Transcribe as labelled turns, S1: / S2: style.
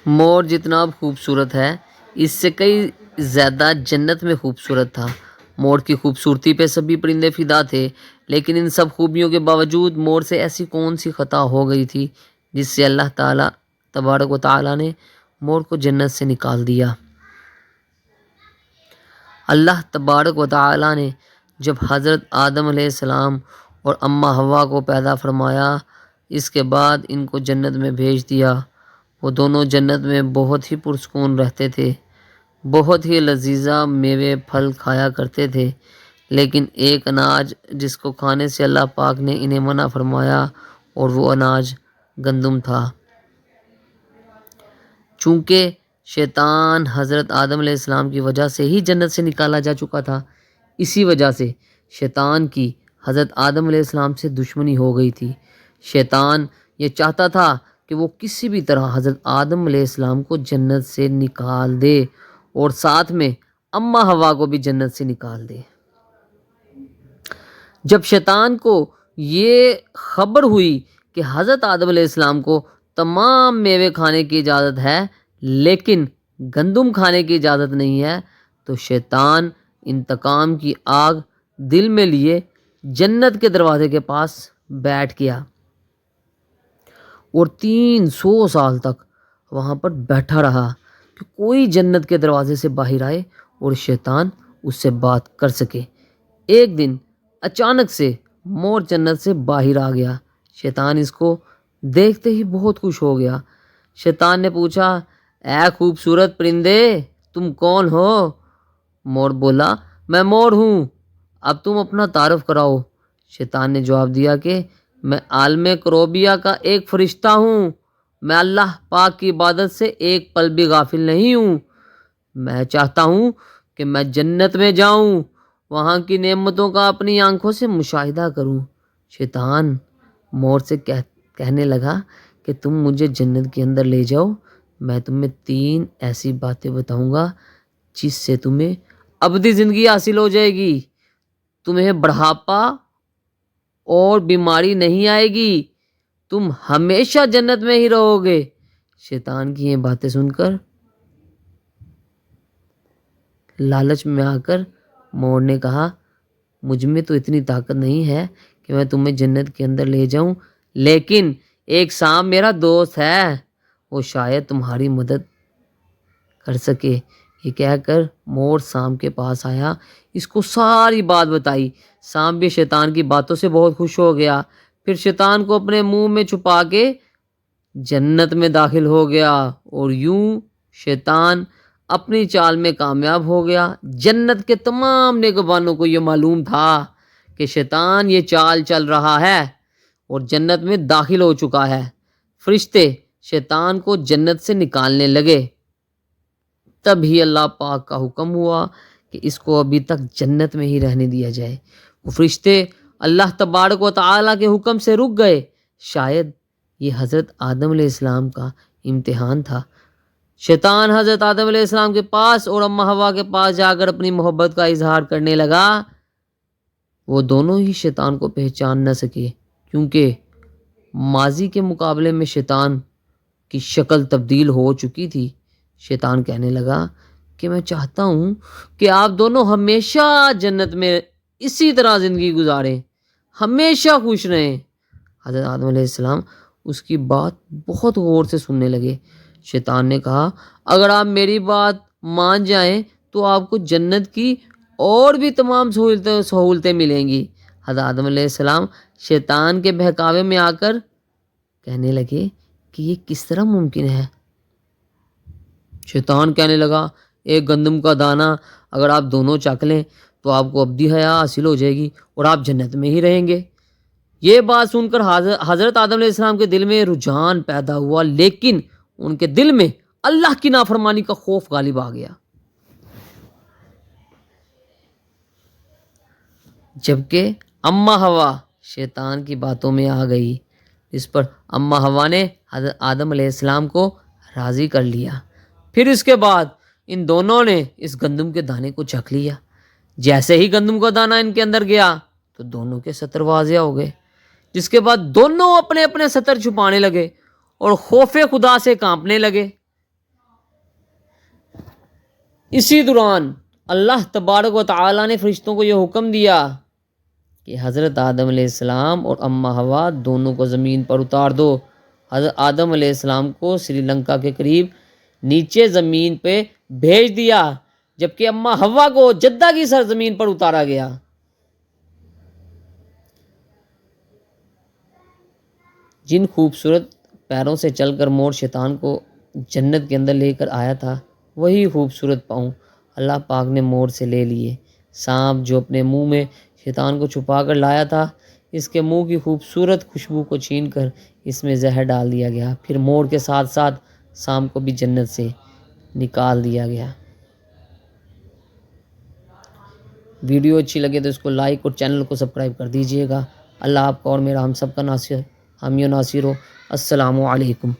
S1: مور جتنا اب خوبصورت ہے اس سے کئی زیادہ جنت میں خوبصورت تھا۔ مور کی خوبصورتی پہ سبھی پرندے فدا تھے، لیکن ان سب خوبیوں کے باوجود مور سے ایسی کون سی خطا ہو گئی تھی جس سے اللہ تعالیٰ تبارک و تعالیٰ نے مور کو جنت سے نکال دیا۔ اللہ تبارک و تعالیٰ نے جب حضرت آدم علیہ السلام اور اماں حوا کو پیدا فرمایا، اس کے بعد ان کو جنت میں بھیج دیا۔ وہ دونوں جنت میں بہت ہی پرسکون رہتے تھے، بہت ہی لذیذہ میوے پھل کھایا کرتے تھے، لیکن ایک اناج جس کو کھانے سے اللہ پاک نے انہیں منع فرمایا اور وہ اناج گندم تھا۔ چونکہ شیطان حضرت آدم علیہ السلام کی وجہ سے ہی جنت سے نکالا جا چکا تھا، اسی وجہ سے شیطان کی حضرت آدم علیہ السلام سے دشمنی ہو گئی تھی۔ شیطان یہ چاہتا تھا کہ وہ کسی بھی طرح حضرت آدم علیہ السلام کو جنت سے نکال دے اور ساتھ میں اماں حوا کو بھی جنت سے نکال دے۔ جب شیطان کو یہ خبر ہوئی کہ حضرت آدم علیہ السلام کو تمام میوے کھانے کی اجازت ہے لیکن گندم کھانے کی اجازت نہیں ہے، تو شیطان انتقام کی آگ دل میں لیے جنت کے دروازے کے پاس بیٹھ گیا اور 300 سال تک وہاں پر بیٹھا رہا کہ کوئی جنت کے دروازے سے باہر آئے اور شیطان اس سے بات کر سکے۔ ایک دن اچانک سے مور جنت سے باہر آ گیا۔ شیطان اس کو دیکھتے ہی بہت خوش ہو گیا۔ شیطان نے پوچھا، اے خوبصورت پرندے، تم کون ہو؟ مور بولا، میں مور ہوں، اب تم اپنا تعارف کراؤ۔ شیطان نے جواب دیا کہ میں عالم کروبیہ کا ایک فرشتہ ہوں، میں اللہ پاک کی عبادت سے ایک پل بھی غافل نہیں ہوں، میں چاہتا ہوں کہ میں جنت میں جاؤں، وہاں کی نعمتوں کا اپنی آنکھوں سے مشاہدہ کروں۔ شیطان مور سے کہنے لگا کہ تم مجھے جنت کے اندر لے جاؤ، میں تمہیں 3 ایسی باتیں بتاؤں گا جس سے تمہیں ابدی زندگی حاصل ہو جائے گی، تمہیں بڑھاپا اور بیماری نہیں آئے گی، تم ہمیشہ جنت میں ہی رہو گے۔ شیطان کی یہ باتیں سن کر لالچ میں آ کر مور نے کہا، مجھ میں تو اتنی طاقت نہیں ہے کہ میں تمہیں جنت کے اندر لے جاؤں، لیکن ایک سانپ میرا دوست ہے، وہ شاید تمہاری مدد کر سکے۔ یہ کہہ کر مور سانپ کے پاس آیا، اس کو ساری بات بتائی۔ سانپ بھی شیطان کی باتوں سے بہت خوش ہو گیا، پھر شیطان کو اپنے منہ میں چھپا کے جنت میں داخل ہو گیا اور یوں شیطان اپنی چال میں کامیاب ہو گیا۔ جنت کے تمام نگہبانوں کو یہ معلوم تھا کہ شیطان یہ چال چل رہا ہے اور جنت میں داخل ہو چکا ہے۔ فرشتے شیطان کو جنت سے نکالنے لگے، تب ہی اللہ پاک کا حکم ہوا کہ اس کو ابھی تک جنت میں ہی رہنے دیا جائے۔ وہ فرشتے اللہ تبارک و تعالیٰ کے حکم سے رک گئے۔ شاید یہ حضرت آدم علیہ السلام کا امتحان تھا۔ شیطان حضرت آدم علیہ السلام کے پاس اور اماں حوا کے پاس جا کر اپنی محبت کا اظہار کرنے لگا۔ وہ دونوں ہی شیطان کو پہچان نہ سکے کیونکہ ماضی کے مقابلے میں شیطان کی شکل تبدیل ہو چکی تھی۔ شیطان کہنے لگا کہ میں چاہتا ہوں کہ آپ دونوں ہمیشہ جنت میں اسی طرح زندگی گزاریں، ہمیشہ خوش رہیں۔ حضرت آدم علیہ السلام اس کی بات بہت غور سے سننے لگے۔ شیطان نے کہا، اگر آپ میری بات مان جائیں تو آپ کو جنت کی اور بھی تمام سہولتیں ملیں گی۔ حضرت آدم علیہ السلام شیطان کے بہکاوے میں آ کر کہنے لگے کہ یہ کس طرح ممکن ہے؟ شیطان کہنے لگا، ایک گندم کا دانہ اگر آپ دونوں چکھ لیں تو آپ کو ابدی حیات حاصل ہو جائے گی اور آپ جنت میں ہی رہیں گے۔ یہ بات سن کر حضرت آدم علیہ السلام کے دل میں رجحان پیدا ہوا، لیکن ان کے دل میں اللہ کی نافرمانی کا خوف غالب آ گیا۔ جبکہ اماں حوا شیطان کی باتوں میں آ گئی، اس پر اماں حوا نے حضرت آدم علیہ السلام کو راضی کر لیا۔ پھر اس کے بعد ان دونوں نے اس گندم کے دانے کو چکھ لیا۔ جیسے ہی گندم کا دانہ ان کے اندر گیا تو دونوں کے سطر واضح ہو گئے، جس کے بعد دونوں اپنے اپنے سطر چھپانے لگے اور خوف خدا سے کانپنے لگے۔ اسی دوران اللہ تبارک و تعالیٰ نے فرشتوں کو یہ حکم دیا کہ حضرت آدم علیہ السلام اور اماں حوا دونوں کو زمین پر اتار دو۔ حضرت آدم علیہ السلام کو سری لنکا کے قریب نیچے زمین پہ بھیج دیا، جبکہ اماں حوا کو جدہ کی سرزمین پر اتارا گیا۔ جن خوبصورت پیروں سے چل کر مور شیطان کو جنت کے اندر لے کر آیا تھا، وہی خوبصورت پاؤں اللہ پاک نے مور سے لے لیے۔ سانپ جو اپنے منہ میں شیطان کو چھپا کر لایا تھا، اس کے منہ کی خوبصورت خوشبو کو چھین کر اس میں زہر ڈال دیا گیا، پھر مور کے ساتھ ساتھ سانپ کو بھی جنت سے نکال دیا گیا۔ ویڈیو اچھی لگے تو اس کو لائک اور چینل کو سبسکرائب کر دیجیے گا۔ اللہ آپ کا اور میرا ہم سب کا ناصر حامی و ناصر ہو۔ السلام علیکم۔